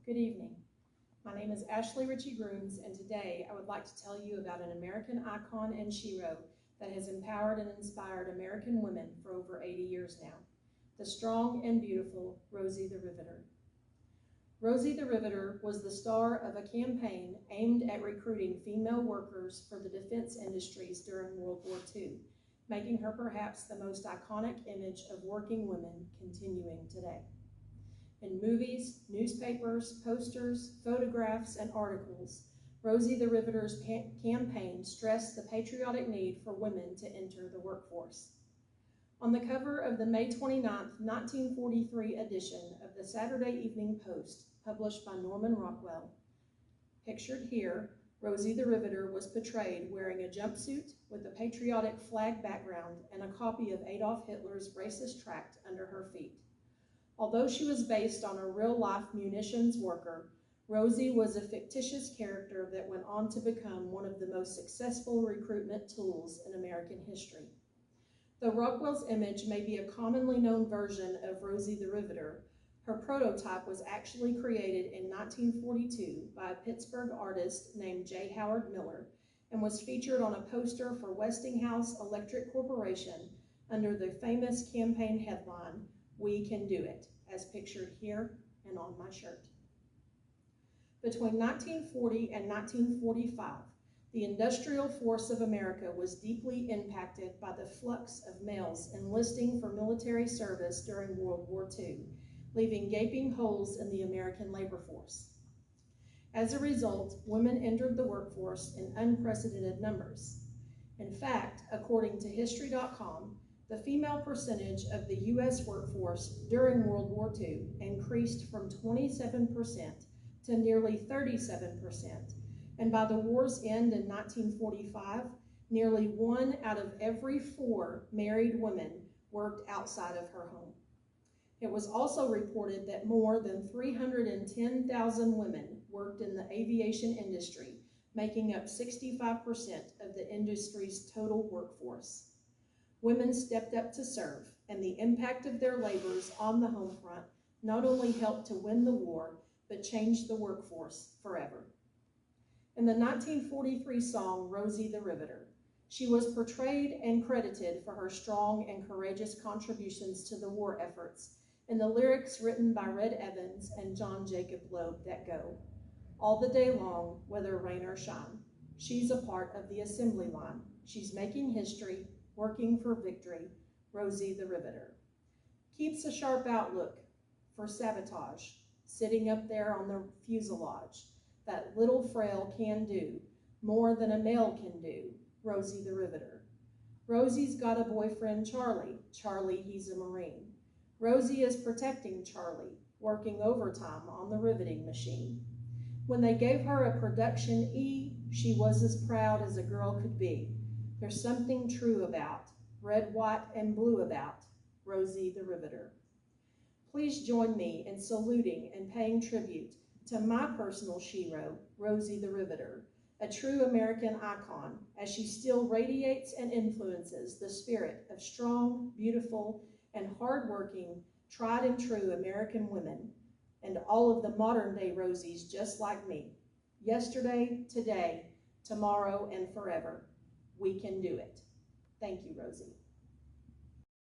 Good evening. My name is Ashley Ritchie Grooms, and today I would like to tell you about an American icon and shero that has empowered and inspired American women for over 80 years now, the strong and beautiful Rosie the Riveter. Rosie the Riveter was the star of a campaign aimed at recruiting female workers for the defense industries during World War II, making her perhaps the most iconic image of working women continuing today. In movies, newspapers, posters, photographs, and articles, Rosie the Riveter's campaign stressed the patriotic need for women to enter the workforce. On the cover of the May 29, 1943 edition of the Saturday Evening Post, published by Norman Rockwell, pictured here, Rosie the Riveter was portrayed wearing a jumpsuit with a patriotic flag background and a copy of Adolf Hitler's racist tract under her feet. Although she was based on a real-life munitions worker, Rosie was a fictitious character that went on to become one of the most successful recruitment tools in American history. Though Rockwell's image may be a commonly known version of Rosie the Riveter, her prototype was actually created in 1942 by a Pittsburgh artist named J. Howard Miller and was featured on a poster for Westinghouse Electric Corporation under the famous campaign headline, "We Can Do It," as pictured here and on my shirt. Between 1940 and 1945, the industrial force of America was deeply impacted by the flux of males enlisting for military service during World War II, leaving gaping holes in the American labor force. As a result, women entered the workforce in unprecedented numbers. In fact, according to History.com, the female percentage of the U.S. workforce during World War II increased from 27% to nearly 37%, and by the war's end in 1945, nearly 1 out of every 4 married women worked outside of her home. It was also reported that more than 310,000 women worked in the aviation industry, making up 65% of the industry's total workforce. Women stepped up to serve, and the impact of their labors on the home front not only helped to win the war, but changed the workforce forever. In the 1943 song, Rosie the Riveter, she was portrayed and credited for her strong and courageous contributions to the war efforts in the lyrics written by Red Evans and John Jacob Loeb that go, "All the day long, whether rain or shine, she's a part of the assembly line. She's making history, working for victory, Rosie the Riveter. Keeps a sharp outlook for sabotage, sitting up there on the fuselage. That little frail can do more than a male can do, Rosie the Riveter. Rosie's got a boyfriend, Charlie. Charlie, he's a Marine. Rosie is protecting Charlie, working overtime on the riveting machine. When they gave her a production E, she was as proud as a girl could be. There's something true about, red, white, and blue about, Rosie the Riveter." Please join me in saluting and paying tribute to my personal shero, Rosie the Riveter, a true American icon, as she still radiates and influences the spirit of strong, beautiful, and hardworking, tried and true American women, and all of the modern-day Rosies just like me, yesterday, today, tomorrow, and forever. We can do it. Thank you, Rosie.